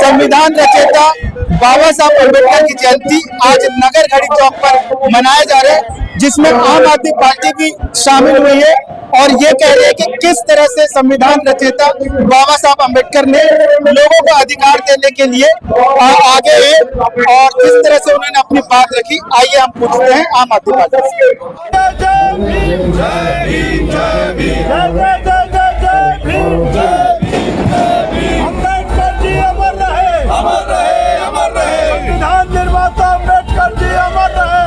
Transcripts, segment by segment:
संविधान रचयिता बाबा साहब अम्बेडकर की जयंती आज नगर घड़ी चौक पर मनाया जा रहा है, जिसमें आम आदमी पार्टी भी शामिल हुई है और ये कह रहे हैं कि किस तरह से संविधान रचयिता बाबा साहब अम्बेडकर ने लोगों को अधिकार देने के लिए आगे है और किस तरह से उन्होंने अपनी बात रखी। आइए हम पूछते हैं आम आदमी पार्टी से। संविधान निर्माता अम्बेडकर जी अमर रहे,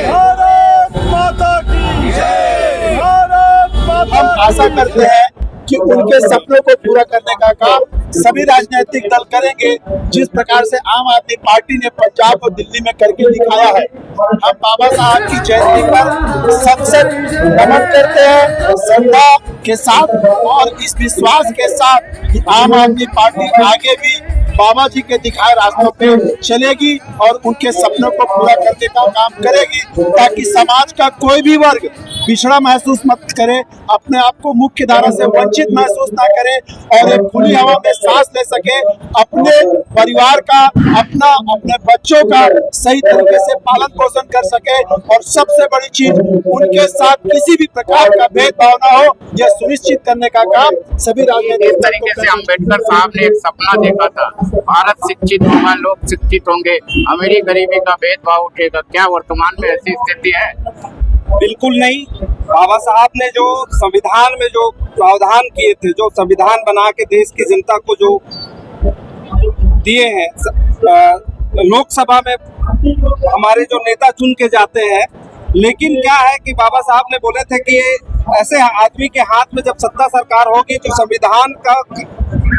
भारत माता की जय, भारत माता। हम आशा करते हैं कि उनके सपनों को पूरा करने का काम सभी राजनीतिक दल करेंगे, जिस प्रकार से आम आदमी पार्टी ने पंजाब और दिल्ली में करके दिखाया है। हम बाबा साहब की जयंती पर सबसे नमन करते हैं श्रद्धा के साथ और इस विश्वास के साथ कि आम आदमी पार्टी आगे भी बाबा जी के दिखाए रास्तों पे चलेगी और उनके सपनों को पूरा करने का काम करेगी, ताकि समाज का कोई भी वर्ग पिछड़ा महसूस मत करे, अपने आप को मुख्य धारा से वंचित महसूस ना करे और एक खुली हवा में सांस ले सके, अपने परिवार का, अपने बच्चों का सही तरीके से पालन पोषण कर सके और सबसे बड़ी चीज उनके साथ किसी भी प्रकार का भेदभाव ना हो, यह सुनिश्चित करने का काम सभी राजनीतिक। इस तरीके से अम्बेडकर साहब ने एक सपना देखा था, भारत शिक्षित होगा, लोग शिक्षित होंगे, अमीरी गरीबी का भेदभाव उठेगा। क्या वर्तमान में ऐसी स्थिति है? बिल्कुल नहीं। बाबा साहब ने जो संविधान में जो प्रावधान किए थे, जो संविधान बना के देश की जनता को जो दिए हैं, लोकसभा में हमारे जो नेता चुन के जाते हैं, लेकिन क्या है कि बाबा साहब ने बोले थे कि ऐसे आदमी के हाथ में जब सत्ता सरकार होगी जो संविधान का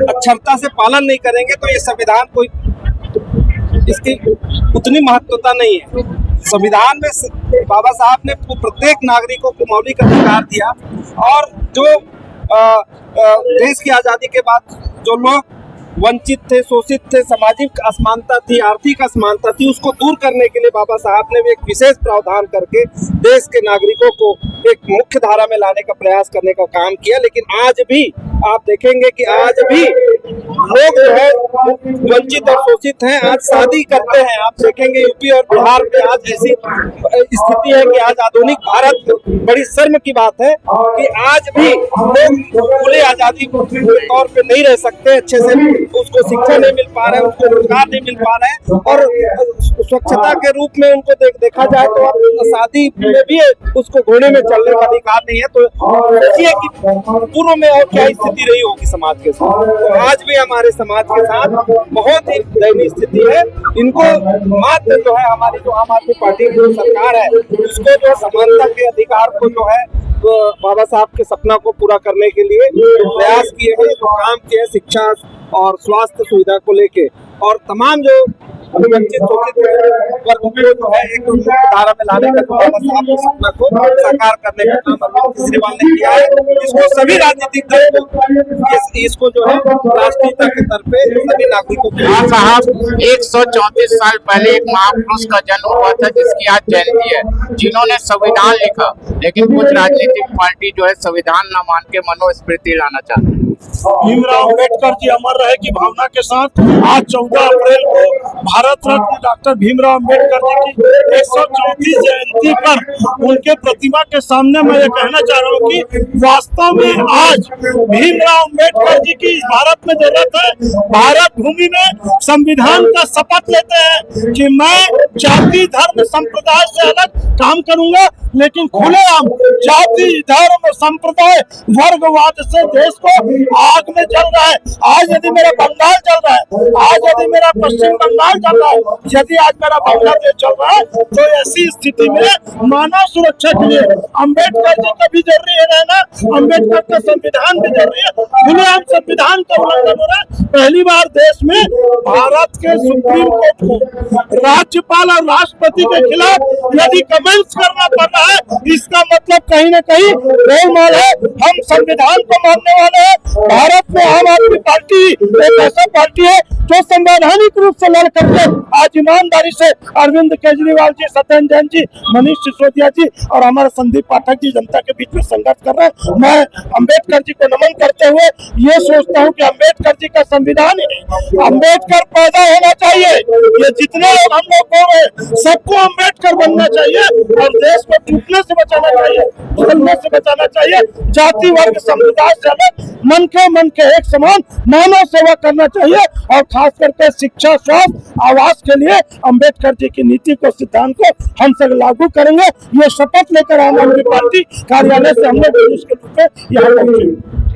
अक्षरता से पालन नहीं करेंगे तो ये संविधान कोई इसकी उतनी महत्वता नहीं है। संविधान में बाबा साहब ने प्रत्येक नागरिकों को मौलिक अधिकार दिया और जो देश की आज़ादी के बाद जो लोग वंचित थे, शोषित थे, सामाजिक असमानता थी, आर्थिक असमानता थी, उसको दूर करने के लिए बाबा साहब ने भी एक विशेष प्रावधान करके देश के नागरिकों को एक मुख्य धारा में लाने का प्रयास करने का काम किया। लेकिन आज भी आप देखेंगे कि आज भी लोग जो है वंचित और शोषित हैं। आज शादी करते हैं, आप देखेंगे यूपी और बिहार में आज ऐसी स्थिति है कि आज आधुनिक भारत, बड़ी शर्म की बात है कि आज भी लोग खुले आजादी के तौर पे नहीं रह सकते, अच्छे से उसको शिक्षा नहीं मिल पा रहा है, उसको रोजगार नहीं मिल पा रहा है और स्वच्छता के रूप में उनको देखा जाए तो अब शादी में भी उसको घोड़े में चलने का अधिकार नहीं है। तो सोचिए कि पूर्व में और क्या स्थिति रही होगी समाज के साथ। तो आज भी हमारे समाज के साथ बहुत ही दयनीय स्थिति है। इनको मात्र जो है हमारी जो आम आदमी पार्टी की सरकार है, उसको जो समानता के अधिकार को जो है बाबा साहब के सपना को पूरा करने के लिए प्रयास किए हैं, जो काम किए हैं शिक्षा और स्वास्थ्य सुविधा को लेके और तमाम जो वंचित शोषित वर्ग को जो है एक धारा में लाने का जो बाबा साहब के सपना को साकार करने का काम अरविंद केजरीवाल ने किया है। इसको सभी राजनीतिक दल इसको जो है राष्ट्रीयता के तौर पे सभी नागरिकों को। साहब 134 साल पहले एक महापुरुष का जन्म हुआ था जिसकी आज जयंती है, जिन्होंने संविधान लिखा, लेकिन कुछ राजनीतिक पार्टी जो है संविधान न मान के मनुस्मृति लाना चाहते हैं। भीमराव अम्बेडकर जी अमर रहे की भावना के साथ आज 14 अप्रैल को भारत रत्न डॉक्टर भीमराव अम्बेडकर जी की 134 जयंती पर उनके प्रतिमा के सामने मैं ये कहना चाह रहा हूँ कि वास्तव में आज भीमराव अम्बेडकर जी की इस भारत में जरूरत है। भारत भूमि में संविधान का शपथ लेते हैं कि मैं जाति धर्म संप्रदाय से अलग काम करूंगा, लेकिन खुलेआम जाति धर्म संप्रदाय वर्गवाद से देश को आग में जल रहा है। आज यदि मेरा बंगाल जल रहा है, आज यदि मेरा पश्चिम बंगाल चल रहा है, यदि आज मेरा बांग्लादेश चल रहा है, तो ऐसी स्थिति में मानव सुरक्षा के लिए अम्बेडकर जी का भी जरूरी है रहना, अम्बेडकर का संविधान भी जरूरी है। खुलेआम संविधान का उल्लंघन हो रहा है। पहली बार देश में भारत के सुप्रीम कोर्ट को राज्यपाल और राष्ट्रपति के खिलाफ यदि कमेंट्स करना पड़ रहा है, इसका मतलब कहीं न कहीं गोलमाल है। हम संविधान को मानने वाले हैं। भारत में आम आदमी पार्टी एक ऐसा पार्टी है जो संवैधानिक रूप से लड़कर करके आज ईमानदारी से अरविंद केजरीवाल जी, सत्येंद्र जैन जी, मनीष सिसोदिया जी और हमारे संदीप पाठक जी जनता के बीच में संघर्ष कर रहे हैं। मैं अंबेडकर जी को नमन करते हुए ये सोचता हूँ कि अंबेडकर जी का संविधान ही नहीं, अम्बेडकर पैदा होना चाहिए। ये जितने लोग हम लोग हो गए सबको अम्बेडकर बनना चाहिए और देश को टूटने से बचाना चाहिए, बदलने से बचाना चाहिए। जाति वर्ग समुदाय से अलग मन के एक समान मानव सेवा करना चाहिए और खास करके शिक्षा, स्वास्थ्य, आवास के लिए अंबेडकर जी की नीति को, सिद्धांत को हम सब लागू करेंगे। ये शपथ लेकर आम आदमी पार्टी कार्यालय से हम लोग जुलूस के रूप में यहाँ पहुंचे।